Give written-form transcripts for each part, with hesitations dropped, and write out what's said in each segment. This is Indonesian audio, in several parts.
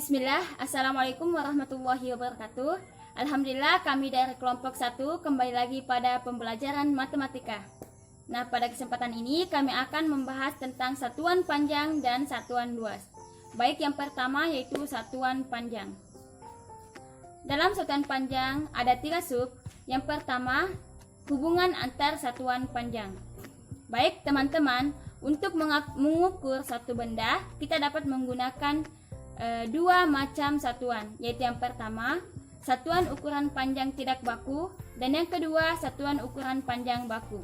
Bismillah, Assalamualaikum warahmatullahi wabarakatuh. Alhamdulillah kami dari kelompok 1 kembali lagi pada pembelajaran matematika. Nah, pada kesempatan ini kami akan membahas tentang satuan panjang dan satuan luas. Baik, yang pertama yaitu satuan panjang. Dalam satuan panjang ada 3 sub. Yang pertama, hubungan antar satuan panjang. Baik teman-teman, untuk mengukur satu benda, kita dapat menggunakan dua macam satuan, yaitu yang pertama satuan ukuran panjang tidak baku dan yang kedua satuan ukuran panjang baku.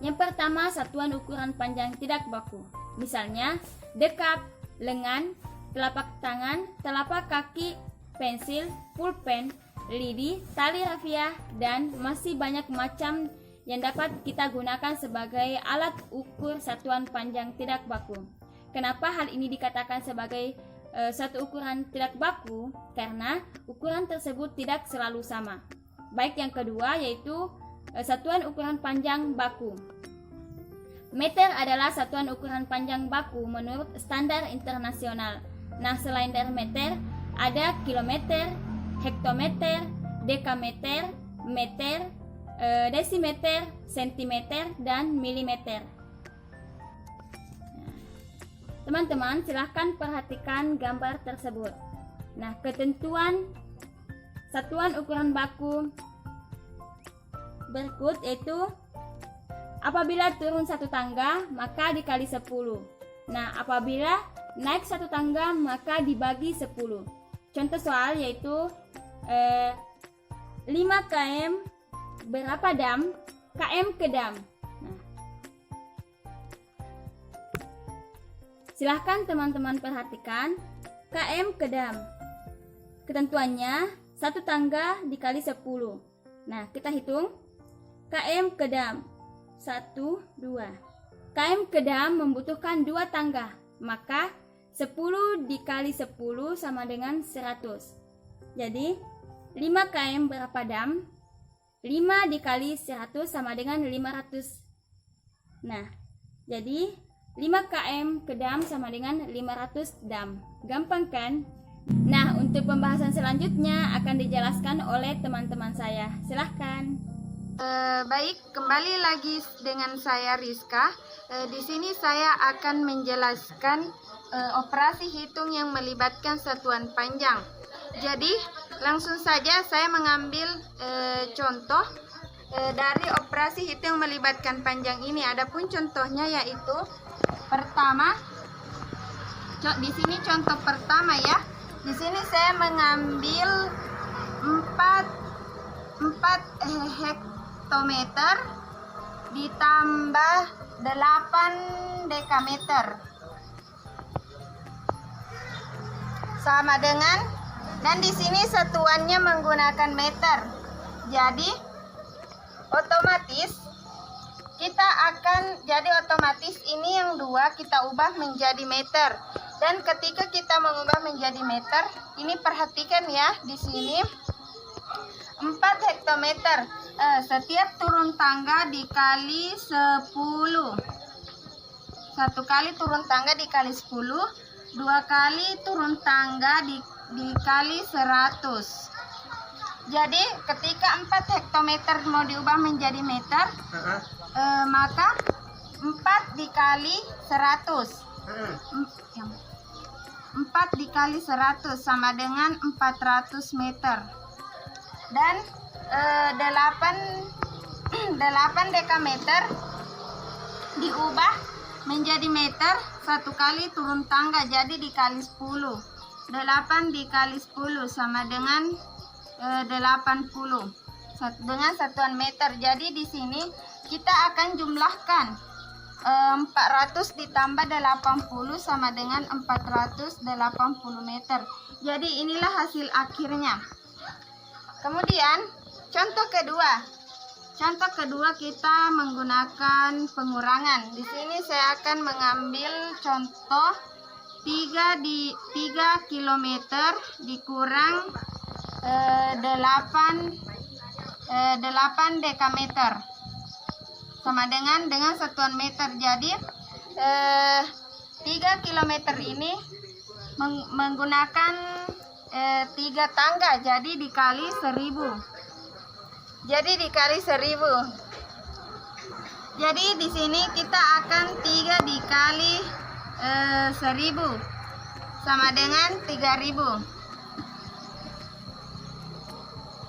Yang pertama satuan ukuran panjang tidak baku, misalnya dekap, lengan, telapak tangan, telapak kaki, pensil, pulpen, lidi, tali rafiah, dan masih banyak macam yang dapat kita gunakan sebagai alat ukur satuan panjang tidak baku. Kenapa hal ini dikatakan sebagai satu ukuran tidak baku? Karena ukuran tersebut tidak selalu sama. Baik, yang kedua yaitu satuan ukuran panjang baku. Meter adalah satuan ukuran panjang baku menurut standar internasional. Nah, selain dari meter, ada kilometer, hektometer, dekameter, meter, desimeter, sentimeter, dan milimeter. Teman-teman, silahkan perhatikan gambar tersebut. Nah, ketentuan satuan ukuran baku berikut yaitu apabila turun satu tangga maka dikali 10. Nah, apabila naik satu tangga maka dibagi 10. Contoh soal yaitu 5 km berapa dam? Km ke dam. Silahkan teman-teman perhatikan km ke dam. Ketentuannya satu tangga dikali 10. Nah, kita hitung km ke dam 1, 2. Km ke dam membutuhkan 2 tangga, maka 10 dikali 10 sama dengan 100. Jadi 5 km berapa dam? 5 dikali 100 sama dengan 500. Nah, jadi 5 km ke dam sama dengan 500 dam. Gampang kan? Nah, untuk pembahasan selanjutnya akan dijelaskan oleh teman-teman saya. Silahkan. Baik, kembali lagi dengan saya Rizka. Di sini saya akan menjelaskan operasi hitung yang melibatkan satuan panjang. Jadi, langsung saja saya mengambil contoh dari operasi hitung yang melibatkan panjang ini. Adapun contohnya yaitu pertama, di sini contoh pertama ya. Di sini saya mengambil 4 hektometer ditambah 8 dekameter sama dengan, dan di sini satuannya menggunakan meter. Jadi otomatis ini yang 2 kita ubah menjadi meter. Dan ketika kita mengubah menjadi meter, ini perhatikan ya, di sini 4 hektometer. Setiap turun tangga dikali 10. 1 kali turun tangga dikali 10, 2 kali turun tangga dikali 100. Jadi ketika 4 hektometer mau diubah menjadi meter, maka 4 dikali 100. 4 dikali 100 sama dengan 400 meter. Dan 8 dekameter diubah menjadi meter 1 kali turun tangga, jadi dikali 10. 8 dikali 10 sama dengan 80 dengan satuan meter. Jadi di sini kita akan jumlahkan 400 ditambah 80 sama dengan 480 meter. Jadi inilah hasil akhirnya. Kemudian contoh kedua kita menggunakan pengurangan. Di sini saya akan mengambil contoh 3 km dikurang 8 dekameter sama dengan satuan meter. Jadi 3 km ini menggunakan 3 tangga, jadi dikali 1000. Jadi dikali 1000. Jadi di sini kita akan 3 dikali 1000 sama dengan 3000.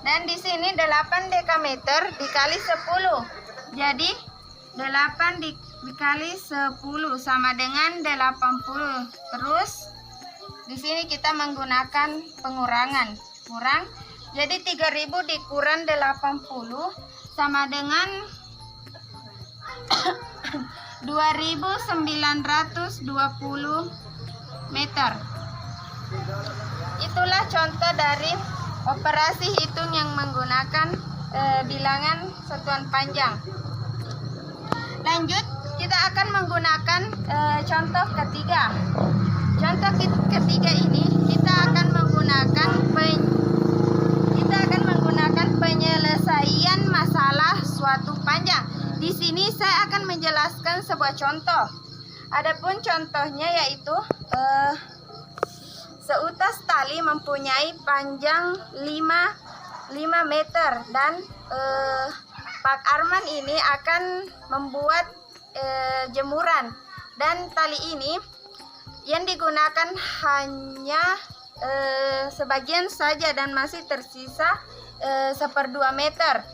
Dan di sini 8 dekameter dikali 10. Jadi 8 dikali 10 sama dengan 80. Terus di sini kita menggunakan pengurangan. Kurang. Jadi 3000 dikurang 80 sama dengan 2920 meter. Itulah contoh dari operasi hitung yang menggunakan bilangan satuan panjang. Lanjut, kita akan menggunakan contoh ketiga. Contoh ketiga ini kita akan menggunakan penyelesaian masalah suatu panjang. Di sini saya akan menjelaskan sebuah contoh. Adapun contohnya yaitu seutas tali mempunyai panjang 5 meter dan Pak Arman ini akan membuat jemuran, dan tali ini yang digunakan hanya sebagian saja dan masih tersisa 1/2 meter.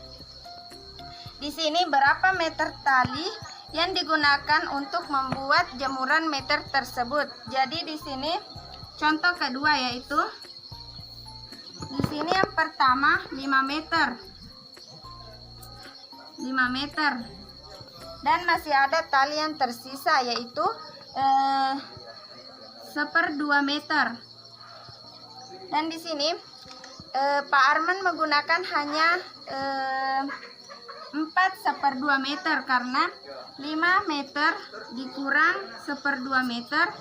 Di sini berapa meter tali yang digunakan untuk membuat jemuran meter tersebut. Jadi di sini contoh kedua yaitu di sini yang pertama 5 meter. 5 meter. Dan masih ada tali yang tersisa yaitu 1/2 meter. Dan di sini Pak Arman menggunakan hanya 4/1/2 meter karena 5 meter dikurang 1/2 meter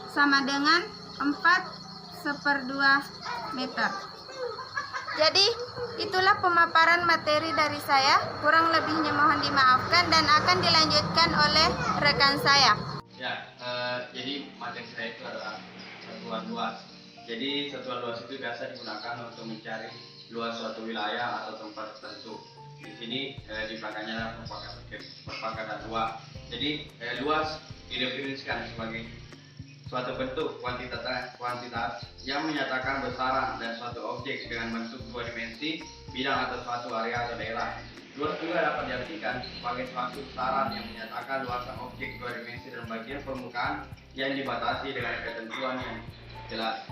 sama dengan 4/1/2 meter. Jadi itulah pemaparan materi dari saya. Kurang lebihnya mohon dimaafkan dan akan dilanjutkan oleh rekan saya. Ya, jadi materi saya itu adalah satuan luas. Jadi satuan luas itu biasa digunakan untuk mencari luas suatu wilayah atau tempat tertentu. Di sini di belakangnya perpakatan luas. Jadi luas didefinisikan sebagai suatu bentuk kuantitas yang menyatakan besaran dan suatu objek dengan bentuk 2 dimensi, bidang atau suatu area atau daerah. Luas juga dapat diartikan sebagai suatu besaran yang menyatakan luasan objek 2 dimensi dan bagian permukaan yang dibatasi dengan ketentuan yang jelas.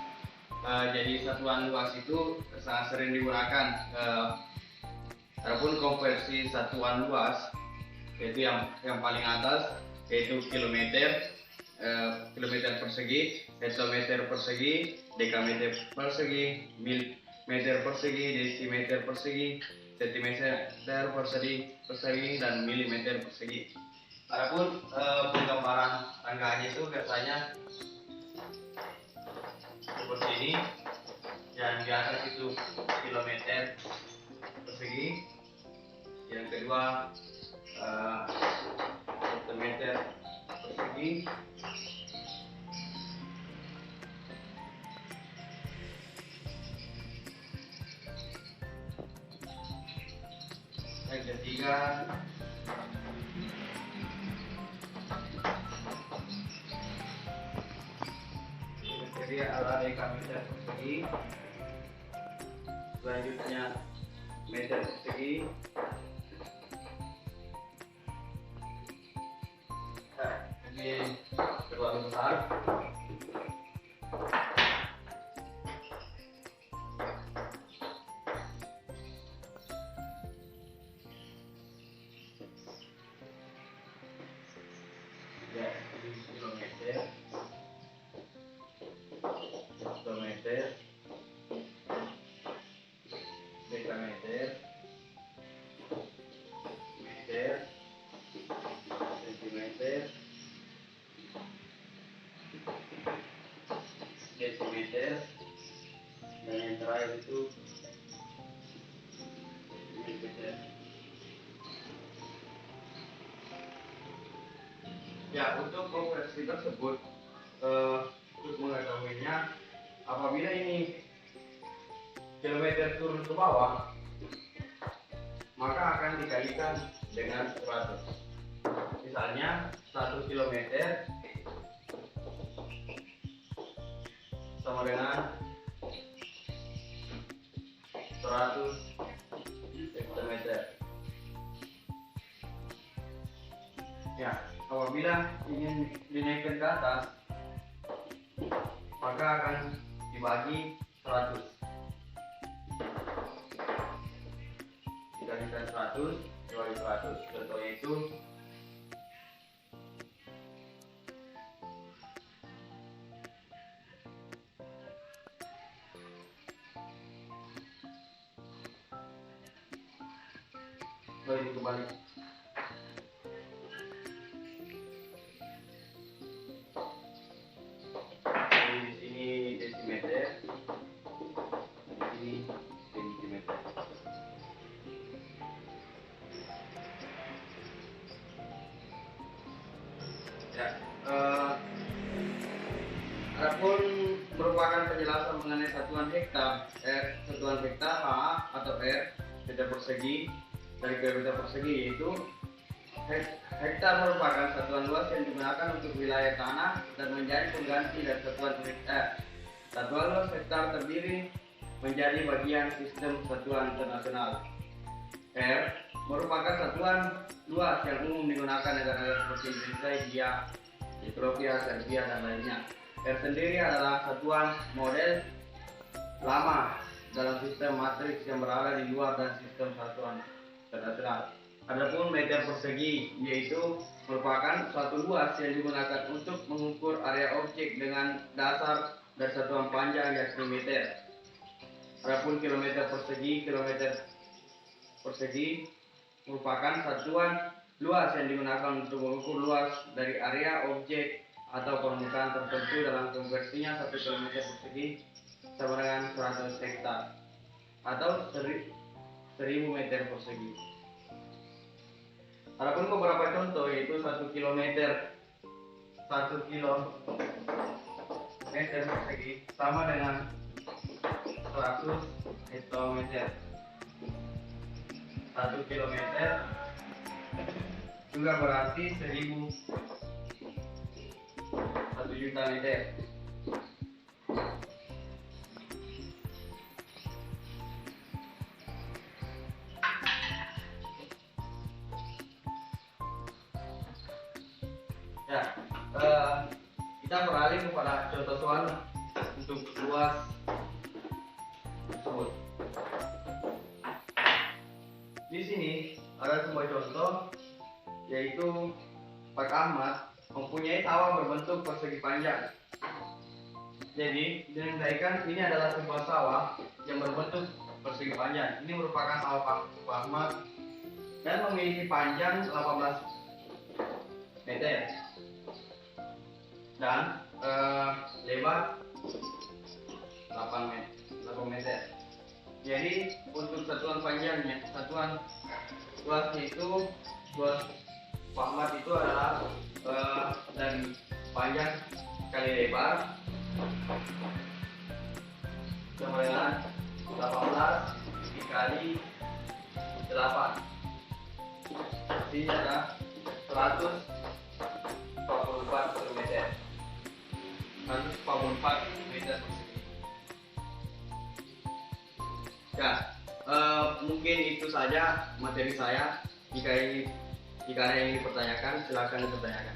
Jadi satuan luas itu sangat sering digunakan. Adapun konversi satuan luas yaitu yang paling atas yaitu kilometer, kilometer persegi, hektometer persegi, dekameter persegi, meter persegi, desimeter persegi, sentimeter persegi, dan milimeter persegi. Adapun penggambaran tanggaannya itu biasanya seperti ini. Yang di atas itu kilometer persegi, yang kedua hektometer persegi, yang ketiga adalah dekameter persegi, selanjutnya meter persegi, ini terlalu besar. Ya, ini kilometer, hektometer, dekameter, meter, sentimeter, desimeter, dan yang terakhir itu milimeter. Ya, untuk konversi tersebut untuk mengetahuinya, apabila ini kilometer turun ke bawah, maka akan dikalikan dengan 100. Misalnya 1 kilometer sama dengan 100 hektometer. Ya, apabila ingin dinaikkan ke atas, maka akan dibagi 100. Dikalikan 100 dibagi 100. Contohnya itu itu kembali. Di sini desimeter, di sini sentimeter. Ya, adapun merupakan penjelasan mengenai satuan hektar, atau meter persegi dari kilometer persegi, yaitu hektar merupakan satuan luas yang digunakan untuk wilayah tanah dan menjadi pengganti dari satuan hektar. Satuan luas hektar terdiri menjadi bagian sistem satuan internasional. R merupakan satuan luas yang umum digunakan negara-negara seperti Indonesia, India, Ethiopia, Serbia, dan lainnya. R sendiri adalah satuan model lama dalam sistem matriks yang berada di luar dan sistem satuan internasional. Adapun meter persegi yaitu merupakan suatu luas yang digunakan untuk mengukur area objek dengan dasar dan satuan panjang yakni meter. Adapun kilometer persegi merupakan satuan luas yang digunakan untuk mengukur luas dari area objek atau permukaan tertentu. Dalam konversinya 1 km persegi sama dengan 100 hektar atau 1000 meter persegi. Adapun beberapa contoh yaitu 1 kilometer persegi sama dengan 100 hektometer. 1 kilometer juga berarti 1 juta meter. Ya, kita beralih kepada contoh soal untuk luas tersebut. Di sini ada sebuah contoh, yaitu Pak Ahmad mempunyai sawah berbentuk persegi panjang. Jadi diandaikan ini adalah sebuah sawah yang berbentuk persegi panjang. Ini merupakan sawah Pak Ahmad dan memiliki panjang 18 meter dan lebar 8 meter. Jadi untuk satuan panjangnya, satuan luasnya itu, luas Pak Ahmad itu adalah dari panjang kali lebar sama dengan 18 dikali 8. Ini ada 144 km. 144 meter persegi. Ya, mungkin itu saja materi saya. Jika ada yang ingin dipertanyakan, silakan dipertanyakan.